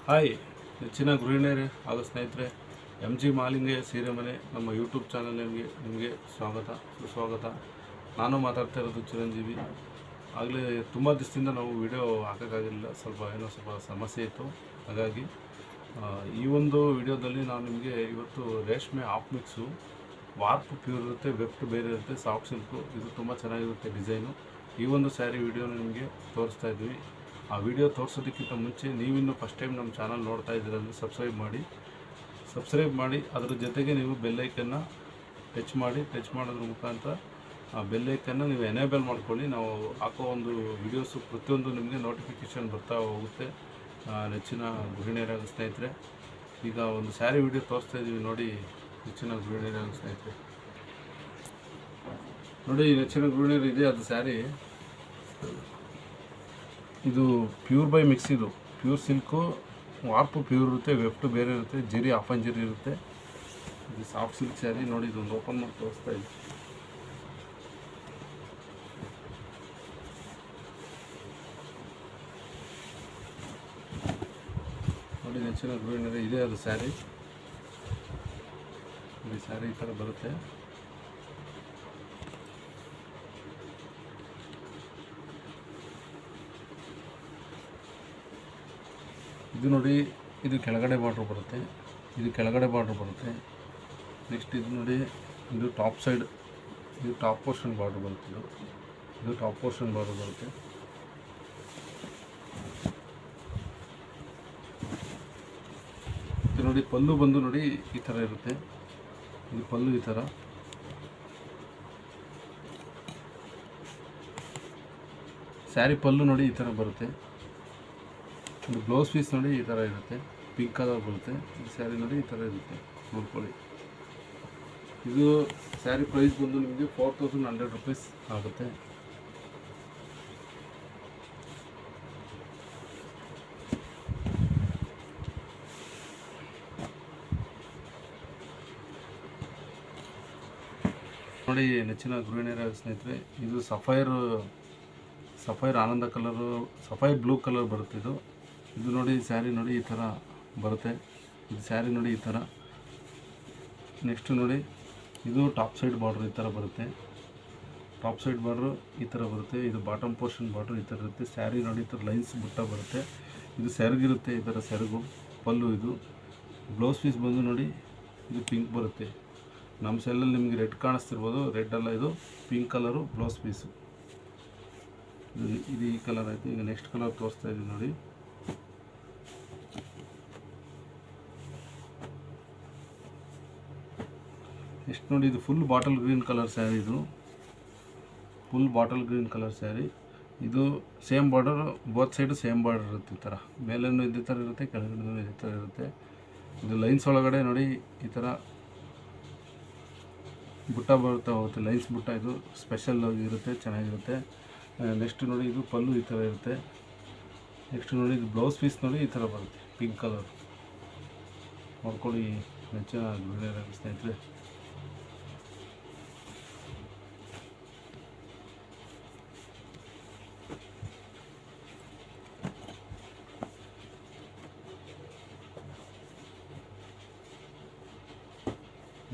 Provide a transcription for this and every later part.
Hi ನೆಚ್ಚಿನ ಗೃಹಿಣಿಯರೇ ಹಾಗೂ ಸ್ನೇಹಿತರೆ, MG ಮಾಲಿಂಗಯ್ಯ ಸೀರೆ ಮನೆ ನಮ್ಮ ಯೂಟ್ಯೂಬ್ ಚಾನಲ್ಗೆ ನಿಮಗೆ ಸುಸ್ವಾಗತ. ನಾನು ಮಾತಾಡ್ತಾ ಇರೋದು ಚಿರಂಜೀವಿ. ಆಗಲೇ ತುಂಬ ದಿವಸದಿಂದ ನಾವು ವಿಡಿಯೋ ಹಾಕೋಕ್ಕಾಗಿರಲಿಲ್ಲ, ಸ್ವಲ್ಪ ಸಮಸ್ಯೆ ಇತ್ತು. ಹಾಗಾಗಿ ಈ ಒಂದು ವಿಡಿಯೋದಲ್ಲಿ ನಾನು ನಿಮಗೆ ಇವತ್ತು ರೇಷ್ಮೆ ಆಫ್ ಮಿಕ್ಸು ವಾರ್ಪ್ ಪ್ಯೂರ್ ಇರುತ್ತೆ, ವೆಫ್ಟ್ ಬೇರೆ ಇರುತ್ತೆ, ಸಾಫ್ಟ್ ಸಿಲ್ಕು. ಇದು ತುಂಬ ಚೆನ್ನಾಗಿರುತ್ತೆ ಡಿಸೈನು. ಈ ಒಂದು ಸ್ಯಾರಿ ವಿಡಿಯೋನ ನಿಮಗೆ ತೋರಿಸ್ತಾ ಇದ್ವಿ. ಆ ವಿಡಿಯೋ ತೋರಿಸೋದಕ್ಕಿಂತ ಮುಂಚೆ ನೀವಿನ್ನೂ ಫಸ್ಟ್ ಟೈಮ್ ನಮ್ಮ ಚಾನಲ್ ನೋಡ್ತಾ ಇದ್ದೀರಂದರೆ ಸಬ್ಸ್ಕ್ರೈಬ್ ಮಾಡಿ ಅದರ ಜೊತೆಗೆ ನೀವು ಬೆಲ್ಲೈಕನ್ನು ಟಚ್ ಮಾಡೋದ್ರ ಮುಖಾಂತರ ಆ ಬೆಲ್ಲೈಕನ್ನು ನೀವು ಎನೇಬಲ್ ಮಾಡ್ಕೊಳ್ಳಿ. ನಾವು ಹಾಕೋ ಒಂದು ವಿಡಿಯೋಸು ಪ್ರತಿಯೊಂದು ನಿಮಗೆ ನೋಟಿಫಿಕೇಷನ್ ಬರ್ತಾ ಹೋಗುತ್ತೆ. ನೆಚ್ಚಿನ ಗೃಹಿಣಿಯರಾಗ ಸ್ನೇಹಿತರೆ, ಈಗ ಒಂದು ಸ್ಯಾರಿ ವಿಡಿಯೋ ತೋರಿಸ್ತಾ ಇದ್ದೀವಿ ನೋಡಿ. ನೆಚ್ಚಿನ ಗೃಹಿಣಿಯರಾಗ ಸ್ನೇಹಿತರೆ ನೋಡಿ, ನೆಚ್ಚಿನ ಗೃಹಿಣಿಯರು ಇದೆ ಅದು ಸ್ಯಾರಿ. ಇದು ಪ್ಯೂರ್ ಬೈ ಮಿಕ್ಸ್. ಇದು ಪ್ಯೂರ್ ಸಿಲ್ಕು, ವಾರ್ಪು ಪ್ಯೂರ್ ಇರುತ್ತೆ, ವೆಫ್ಟ್ ಬೇರೆ ಇರುತ್ತೆ, ಜರಿ ಆಫ್ ಆನ್ ಜರಿ ಇರುತ್ತೆ. ಇದು ಸಾಫ್ಟ್ ಸಿಲ್ಕ್ ಸ್ಯಾರಿ ನೋಡಿ. ಇದೊಂದು ಓಪನ್ ಮಾಡಿ ತೋರಿಸ್ತಾ ಇದೆ. ನೋಡಿ ನೆಚ್ಚಿನ ಗೃಹಿಣಿಯರೇ, ಇದೆ ಅದು ಸ್ಯಾರಿ. ಈ ಸ್ಯಾರಿ ಈ ಥರ ಬರುತ್ತೆ. ಇದು ನೋಡಿ, ಇದು ಕೆಳಗಡೆ ಬಾರ್ಡ್ರ್ ಬರುತ್ತೆ, ನೆಕ್ಸ್ಟ್ ಇದು ನೋಡಿ, ಇದು ಟಾಪ್ ಸೈಡ್, ಇದು ಟಾಪ್ ಪೋರ್ಷನ್ ಬಾರ್ಡ್ರ್ ಬರುತ್ತೆ. ಇದು ಟಾಪ್ ಪೋರ್ಷನ್ ಬಾರ್ಡ್ರ್ ಬರುತ್ತೆ. ಇದು ನೋಡಿ ಪಲ್ಲು ಬಂದು ನೋಡಿ ಈ ಥರ ಇರುತ್ತೆ. ಇದು ಪಲ್ಲು ಈ ಥರ. ಸ್ಯಾರಿ ಪಲ್ಲು ನೋಡಿ ಈ ಥರ ಬರುತ್ತೆ. ಒಂದು ಬ್ಲೌಸ್ ಪೀಸ್ ನೋಡಿ ಈ ಥರ ಇರುತ್ತೆ, ಪಿಂಕ್ ಕಲರ್ ಬರುತ್ತೆ. ಈ ಸ್ಯಾರಿ ನೋಡಿ ಈ ಥರ ಇರುತ್ತೆ, ನೋಡ್ಕೊಳ್ಳಿ. ಇದು ಸ್ಯಾರಿ ಪ್ರೈಸ್ ಬಂದು ನಿಮಗೆ 4100 ರೂಪೀಸ್ ಆಗುತ್ತೆ. ನೋಡಿ ನೆಚ್ಚಿನ ಗೃಹಿಣಿಯರ ಸ್ನೇಹಿತರೆ, ಇದು ಸಫೈರ್ ಆನಂದ ಕಲರು, ಸಫೈರ್ ಬ್ಲೂ ಕಲರ್ ಬರುತ್ತೆ. ಇದು ನೋಡಿ ಸ್ಯಾರಿ ನೋಡಿ ಈ ಥರ ಬರುತ್ತೆ. ಇದು ಸ್ಯಾರಿ ನೋಡಿ ಈ ಥರ. ನೆಕ್ಸ್ಟ್ ನೋಡಿ, ಇದು ಟಾಪ್ ಸೈಡ್ ಬಾರ್ಡ್ರ್ ಈ ಥರ ಬರುತ್ತೆ. ಟಾಪ್ ಸೈಡ್ ಬಾರ್ಡ್ರು ಈ ಥರ ಬರುತ್ತೆ. ಇದು ಬಾಟಮ್ ಪೋರ್ಷನ್ ಬಾರ್ಡ್ರ್ ಈ ಥರ ಇರುತ್ತೆ. ಸ್ಯಾರಿ ನೋಡಿ ಈ ಥರ ಲೈನ್ಸ್ ಬುಟ್ಟ ಬರುತ್ತೆ. ಇದು ಸೆರಗಿರುತ್ತೆ, ಈ ಥರ ಸೆರಗು ಪಲ್ಲು. ಇದು ಬ್ಲೌಸ್ ಪೀಸ್ ಬಂದು ನೋಡಿ, ಇದು ಪಿಂಕ್ ಬರುತ್ತೆ. ನಮ್ಮ ಸೆಲ್ಲಲ್ಲಿ ನಿಮಗೆ ರೆಡ್ ಕಾಣಿಸ್ತಿರ್ಬೋದು, ರೆಡ್ ಅಲ್ಲ, ಇದು ಪಿಂಕ್ ಕಲರು ಬ್ಲೌಸ್ ಪೀಸು. ಇದು ಈ ಕಲರ್ ಆಯಿತು. ಈಗ ನೆಕ್ಸ್ಟ್ ಕಲರ್ ತೋರಿಸ್ತಾ ಇದ್ದೀವಿ ನೋಡಿ. ನೆಕ್ಸ್ಟ್ ನೋಡಿ, ಇದು full bottle green colour sari. ಇದು same border, both side same border ಇರುತ್ತೆ. ಈ ಥರ ಮೇಲೇನು ಇದೇ ಥರ ಇರುತ್ತೆ, ಕೆಳಗಡೆ ಇದೇ ಥರ ಇರುತ್ತೆ. ಇದು ಲೈನ್ಸ್ ಒಳಗಡೆ ನೋಡಿ ಈ ಥರ ಬುಟ್ಟ ಬರ್ತಾ ಹೋಗುತ್ತೆ, ಲೈನ್ಸ್ ಬುಟ್ಟ. ಇದು ಸ್ಪೆಷಲ್ ಇರುತ್ತೆ, ಚೆನ್ನಾಗಿರುತ್ತೆ. ನೆಕ್ಸ್ಟ್ ನೋಡಿ, ಇದು ಪಲ್ಲು ಈ ಥರ ಇರುತ್ತೆ. ನೆಕ್ಸ್ಟ್ ನೋಡಿ, ಇದು ಬ್ಲೌಸ್ ಪೀಸ್ ನೋಡಿ ಈ ಥರ ಬರುತ್ತೆ, ಪಿಂಕ್ ಕಲರ್. ನೋಡ್ಕೊಳ್ಳಿ ನೆಚ್ಚಿನ ಗೃಹಿಣಿಯರ ಸ್ನೇಹಿತರೆ.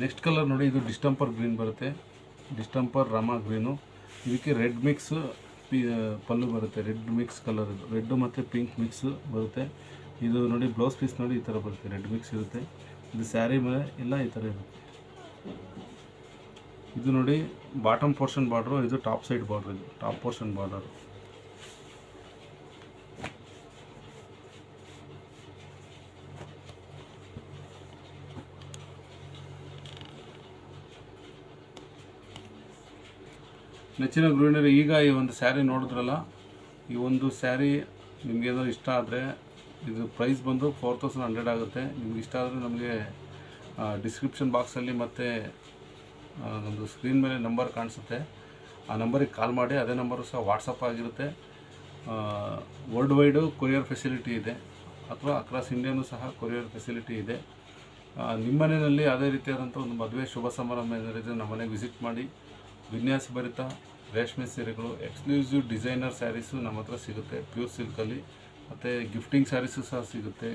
ನೆಕ್ಸ್ಟ್ ಕಲರ್ ನೋಡಿ, ಇದು ಡಿಸ್ಟಂಪರ್ ಗ್ರೀನ್ ಬರುತ್ತೆ, ಡಿಸ್ಟಂಪರ್ ರಾಮಾ ಗ್ರೀನು. ಇದಕ್ಕೆ ರೆಡ್ ಮಿಕ್ಸ್ ಪಲ್ಲು ಬರುತ್ತೆ, ರೆಡ್ ಮಿಕ್ಸ್ ಕಲರ್. ಇದು ರೆಡ್ ಮತ್ತು ಪಿಂಕ್ ಮಿಕ್ಸ್ ಬರುತ್ತೆ. ಇದು ನೋಡಿ ಬ್ಲೌಸ್ ಪೀಸ್ ನೋಡಿ ಈ ಥರ ಬರುತ್ತೆ, ರೆಡ್ ಮಿಕ್ಸ್ ಇರುತ್ತೆ. ಇದು ಸ್ಯಾರಿ ಮೇಲೆ ಎಲ್ಲ ಈ ಥರ ಇರುತ್ತೆ. ಇದು ನೋಡಿ ಬಾಟಮ್ ಪೋರ್ಷನ್ ಬಾರ್ಡ್ರು, ಇದು ಟಾಪ್ ಸೈಡ್ ಬಾರ್ಡ್ರ್. ಇದು ಟಾಪ್ ಪೋರ್ಷನ್ ಬಾರ್ಡರ್. ನೆಚ್ಚಿನ ಗೃಹಿಣಿಯರು, ಈಗ ಈ ಒಂದು ಸ್ಯಾರಿ ನೋಡಿದ್ರಲ್ಲ, ಈ ಒಂದು ಸ್ಯಾರಿ ನಿಮಗೇನೋ ಇಷ್ಟ ಆದರೆ ಇದು ಪ್ರೈಸ್ ಬಂದು 4100 ಆಗುತ್ತೆ. ನಿಮ್ಗೆ ಇಷ್ಟ ಆದರೆ ನಮಗೆ ಡಿಸ್ಕ್ರಿಪ್ಷನ್ ಬಾಕ್ಸಲ್ಲಿ ಮತ್ತು ನಮ್ಮದು ಸ್ಕ್ರೀನ್ ಮೇಲೆ ನಂಬರ್ ಕಾಣಿಸುತ್ತೆ, ಆ ನಂಬರಿಗೆ ಕಾಲ್ ಮಾಡಿ. ಅದೇ ನಂಬರು ಸಹ ವಾಟ್ಸಪ್ ಆಗಿರುತ್ತೆ. ವರ್ಲ್ಡ್ ವೈಡು ಕೊರಿಯರ್ ಫೆಸಿಲಿಟಿ ಇದೆ, ಅಥವಾ ಅಕ್ರಾಸ್ ಇಂಡಿಯಾನೂ ಸಹ ಕೊರಿಯರ್ ಫೆಸಿಲಿಟಿ ಇದೆ. ನಿಮ್ಮ ಮನೆಯಲ್ಲಿ ಅದೇ ರೀತಿಯಾದಂಥ ಒಂದು ಮದುವೆ ಶುಭ ಸಮಾರಂಭ ಏನಾರಿದ್ರೆ ನಮ್ಮ ಮನೆಗೆ ವಿಸಿಟ್ ಮಾಡಿ. ವಿನ್ಯಾಸ ಭರಿತ ರೇಷ್ಮೆ ಸೀರೆಗಳು, ಎಕ್ಸ್ಕ್ಲೂಸಿವ್ ಡಿಸೈನರ್ ಸ್ಯಾರೀಸು ನಮ್ಮ ಹತ್ರ ಸಿಗುತ್ತೆ ಪ್ಯೂರ್ ಸಿಲ್ಕಲ್ಲಿ. ಮತ್ತು ಗಿಫ್ಟಿಂಗ್ ಸ್ಯಾರೀಸು ಸಹ ಸಿಗುತ್ತೆ.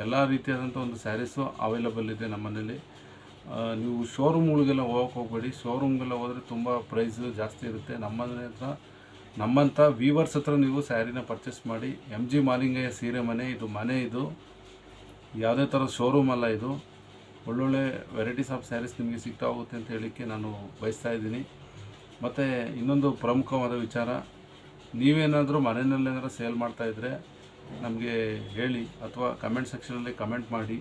ಎಲ್ಲ ರೀತಿಯಾದಂಥ ಒಂದು ಸ್ಯಾರೀಸು ಅವೈಲಬಲ್ ಇದೆ ನಮ್ಮನೇಲಿ. ನೀವು ಶೋರೂಮ್ಗಳಿಗೆಲ್ಲ ಹೋಗೋಕೆ ಹೋಗಬೇಡಿ. ಶೋರೂಮ್ಗೆಲ್ಲ ಹೋದರೆ ತುಂಬ ಪ್ರೈಸು ಜಾಸ್ತಿ ಇರುತ್ತೆ. ನಮ್ಮನೆ ಹತ್ರ ನಮ್ಮಂಥ ವೀವರ್ಸ್ ಹತ್ರ ನೀವು ಸ್ಯಾರಿನ ಪರ್ಚೇಸ್ ಮಾಡಿ. MG ಮಾಲಿಂಗಯ್ಯ ಸೀರೆ ಮನೆ, ಇದು ಮನೆ, ಇದು ಯಾವುದೇ ಥರದ ಶೋರೂಮ್ ಅಲ್ಲ. ಇದು ಒಳ್ಳೊಳ್ಳೆ ವೆರೈಟೀಸ್ ಆಫ್ ಸ್ಯಾರೀಸ್ ನಿಮಗೆ ಸಿಗ್ತಾ ಹೋಗುತ್ತೆ ಅಂತ ಹೇಳಲಿಕ್ಕೆ ನಾನು ಬಯಸ್ತಾ ಇದ್ದೀನಿ. ಮತ್ತು ಇನ್ನೊಂದು ಪ್ರಮುಖವಾದ ವಿಚಾರ, ನೀವೇನಾದರೂ ಮನೆಯಲ್ಲೇನಾದರೂ ಸೇಲ್ ಮಾಡ್ತಾಯಿದ್ರೆ ನಮಗೆ ಹೇಳಿ, ಅಥವಾ ಕಮೆಂಟ್ ಸೆಕ್ಷನಲ್ಲಿ ಕಮೆಂಟ್ ಮಾಡಿ.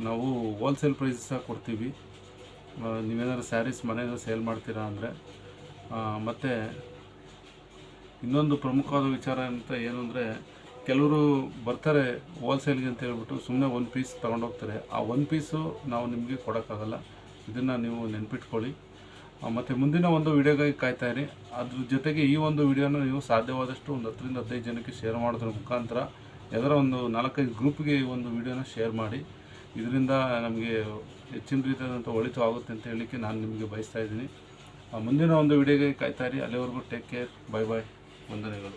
ನಾವು ಹೋಲ್ಸೇಲ್ ಪ್ರೈಸ್ ಸಹ ಕೊಡ್ತೀವಿ. ನೀವೇನಾದ್ರು ಸ್ಯಾರೀಸ್ ಮನೆಯಿಂದ ಸೇಲ್ ಮಾಡ್ತೀರಾ ಅಂದರೆ. ಮತ್ತು ಇನ್ನೊಂದು ಪ್ರಮುಖವಾದ ವಿಚಾರ ಅಂತ ಏನು ಅಂದರೆ, ಕೆಲವರು ಬರ್ತಾರೆ ಹೋಲ್ಸೇಲ್ಗೆ ಅಂತ ಹೇಳ್ಬಿಟ್ಟು ಸುಮ್ಮನೆ ಒಂದು ಪೀಸ್ ತೊಗೊಂಡೋಗ್ತಾರೆ. ಆ ಒಂದು ಪೀಸು ನಾವು ನಿಮಗೆ ಕೊಡೋಕ್ಕಾಗಲ್ಲ. ಇದನ್ನು ನೀವು ನೆನ್ಪಿಟ್ಕೊಳ್ಳಿ. ಮತ್ತು ಮುಂದಿನ ಒಂದು ವಿಡಿಯೋಗಾಗಿ ಕಾಯ್ತಾಯಿರಿ. ಅದ್ರ ಜೊತೆಗೆ ಈ ಒಂದು ವಿಡಿಯೋನ ನೀವು ಸಾಧ್ಯವಾದಷ್ಟು ಒಂದು 10 ರಿಂದ 15 ಜನಕ್ಕೆ ಶೇರ್ ಮಾಡೋದ್ರ ಮುಖಾಂತರ ಯಾವ್ದಾರ ಒಂದು 4-5 ಗ್ರೂಪ್ಗೆ ಈ ಒಂದು ವಿಡಿಯೋನ ಶೇರ್ ಮಾಡಿ. ಇದರಿಂದ ನಮಗೆ ಹೆಚ್ಚಿನ ರೀತಿಯಾದಂಥ ಒಳಿತು ಆಗುತ್ತೆ ಅಂತ ಹೇಳಲಿಕ್ಕೆ ನಾನು ನಿಮಗೆ ಬಯಸ್ತಾ ಇದ್ದೀನಿ. ಮುಂದಿನ ಒಂದು ವಿಡಿಯೋಗೆ ಕಾಯ್ತಾಯಿರಿ. ಅಲ್ಲಿವರೆಗೂ ಟೇಕ್ ಕೇರ್. ಬಾಯ್ ಬಾಯ್. ವಂದನೆಗಳು.